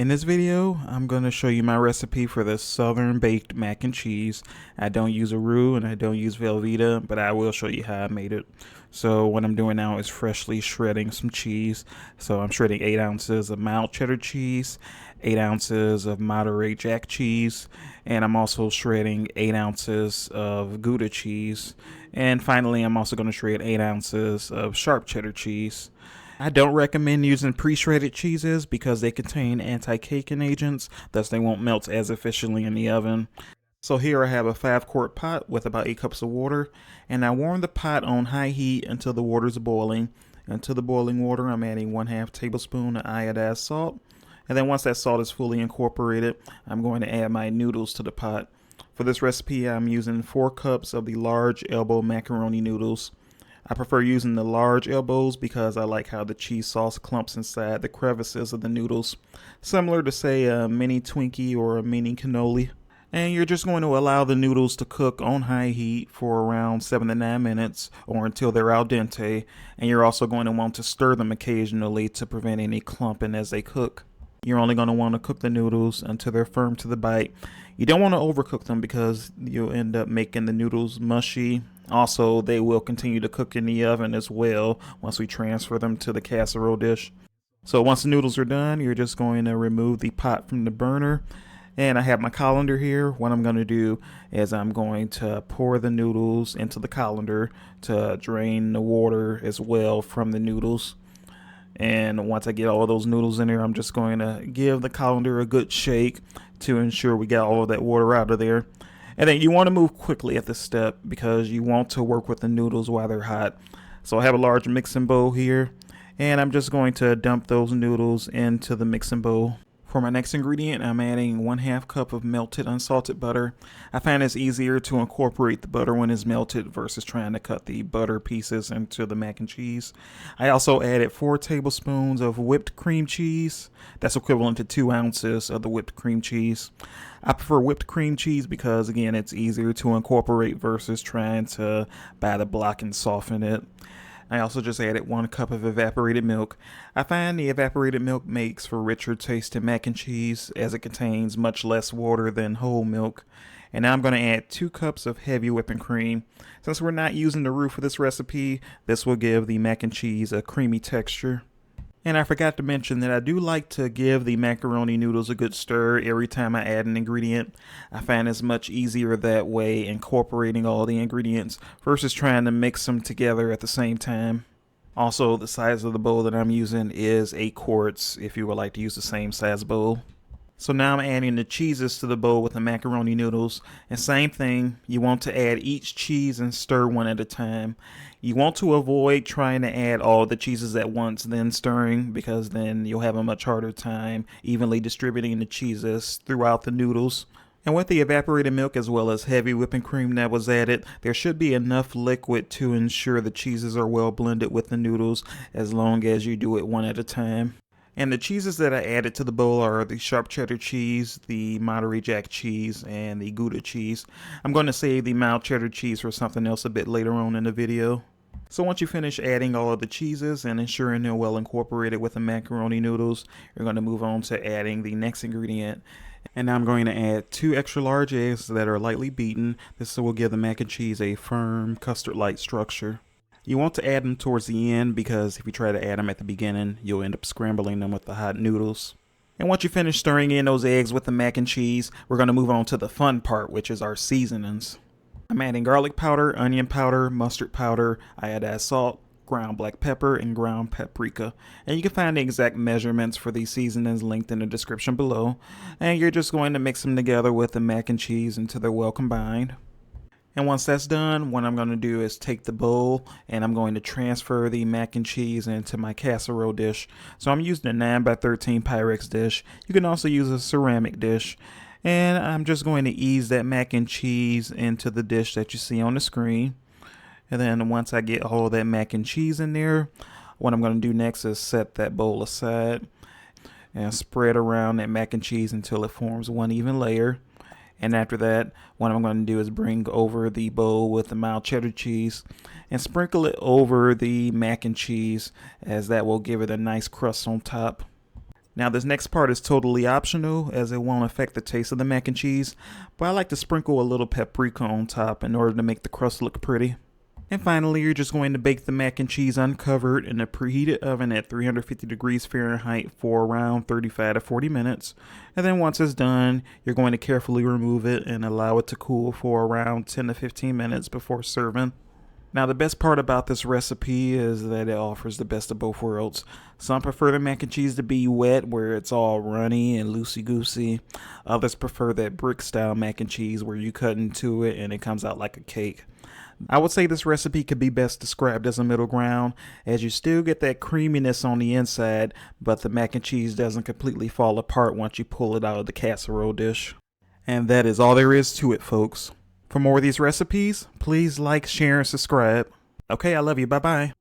In this video, I'm going to show you my recipe for the Southern baked mac and cheese. I don't use a Roux and I don't use Velveeta, but I will show you how I made it. So what I'm doing now is freshly shredding some cheese. So I'm shredding 8 ounces of mild cheddar cheese, 8 ounces of Monterey Jack cheese, and I'm also shredding 8 ounces of Gouda cheese. And finally, I'm also going to shred 8 ounces of sharp cheddar cheese. I don't recommend using pre-shredded cheeses because they contain anti-caking agents, thus they won't melt as efficiently in the oven. So here I have a 5-quart pot with about 8 cups of water, and I warm the pot on high heat until the water is boiling. And to the boiling water, I'm adding 1/2 tablespoon of iodized salt. And then once that salt is fully incorporated, I'm going to add my noodles to the pot. For this recipe, I'm using 4 cups of the large elbow macaroni noodles. I prefer using the large elbows because I like how the cheese sauce clumps inside the crevices of the noodles, similar to say a mini Twinkie or a mini cannoli. And you're just going to allow the noodles to cook on high heat for around 7 to 9 minutes or until they're al dente, and you're also going to want to stir them occasionally to prevent any clumping as they cook. You're only going to want to cook the noodles until they're firm to the bite. You don't want to overcook them because you'll end up making the noodles mushy. Also, they will continue to cook in the oven as well once we transfer them to the casserole dish. So once the noodles are done, you're just going to remove the pot from the burner. And I have my colander here. What I'm going to do is I'm going to pour the noodles into the colander to drain the water as well from the noodles. And once I get all of those noodles in there, I'm just going to give the colander a good shake to ensure we get all of that water out of there. And then you want to move quickly at this step because you want to work with the noodles while they're hot. So I have a large mixing bowl here, and I'm just going to dump those noodles into the mixing bowl. For my next ingredient, I'm adding 1/2 cup of melted unsalted butter. I find it's easier to incorporate the butter when it's melted versus trying to cut the butter pieces into the mac and cheese. I also added 4 tablespoons of whipped cream cheese. That's equivalent to 2 ounces of the whipped cream cheese. I prefer whipped cream cheese because, again, it's easier to incorporate versus trying to buy the block and soften it. I also just added 1 cup of evaporated milk. I find the evaporated milk makes for richer tasting mac and cheese as it contains much less water than whole milk. And now I'm going to add 2 cups of heavy whipping cream. Since we're not using the roux for this recipe, this will give the mac and cheese a creamy texture. And I forgot to mention that I do like to give the macaroni noodles a good stir every time I add an ingredient. I find it's much easier that way, incorporating all the ingredients versus trying to mix them together at the same time. Also, the size of the bowl that I'm using is 8 quarts if you would like to use the same size bowl. So now I'm adding the cheeses to the bowl with the macaroni noodles. And same thing, you want to add each cheese and stir one at a time. You want to avoid trying to add all the cheeses at once, then stirring, because then you'll have a much harder time evenly distributing the cheeses throughout the noodles. And with the evaporated milk as well as heavy whipping cream that was added, there should be enough liquid to ensure the cheeses are well blended with the noodles as long as you do it one at a time. And the cheeses that I added to the bowl are the sharp cheddar cheese, the Monterey Jack cheese, and the Gouda cheese. I'm going to save the mild cheddar cheese for something else a bit later on in the video. So once you finish adding all of the cheeses and ensuring they're well incorporated with the macaroni noodles, you're going to move on to adding the next ingredient. And now I'm going to add 2 extra large eggs that are lightly beaten. This will give the mac and cheese a firm custard-like structure. You want to add them towards the end because if you try to add them at the beginning, you'll end up scrambling them with the hot noodles. And once you finish stirring in those eggs with the mac and cheese, we're going to move on to the fun part, which is our seasonings. I'm adding garlic powder, onion powder, mustard powder, iodized salt, ground black pepper, and ground paprika. And you can find the exact measurements for these seasonings linked in the description below. And you're just going to mix them together with the mac and cheese until they're well combined. And once that's done, what I'm going to do is take the bowl and I'm going to transfer the mac and cheese into my casserole dish. So I'm using a 9x13 Pyrex dish. You can also use a ceramic dish. And I'm just going to ease that mac and cheese into the dish that you see on the screen. And then once I get all of that mac and cheese in there, what I'm going to do next is set that bowl aside and spread around that mac and cheese until it forms one even layer. And after that, what I'm going to do is bring over the bowl with the mild cheddar cheese and sprinkle it over the mac and cheese, as that will give it a nice crust on top. Now this next part is totally optional as it won't affect the taste of the mac and cheese, but I like to sprinkle a little paprika on top in order to make the crust look pretty. And finally, you're just going to bake the mac and cheese uncovered in a preheated oven at 350 degrees Fahrenheit for around 35 to 40 minutes. And then once it's done, you're going to carefully remove it and allow it to cool for around 10 to 15 minutes before serving. Now the best part about this recipe is that it offers the best of both worlds. Some prefer the mac and cheese to be wet where it's all runny and loosey-goosey. Others prefer that brick style mac and cheese where you cut into it and it comes out like a cake. I would say this recipe could be best described as a middle ground, as you still get that creaminess on the inside, but the mac and cheese doesn't completely fall apart once you pull it out of the casserole dish. And that is all there is to it, folks. For more of these recipes, please like, share, and subscribe. Okay, I love you. Bye-bye.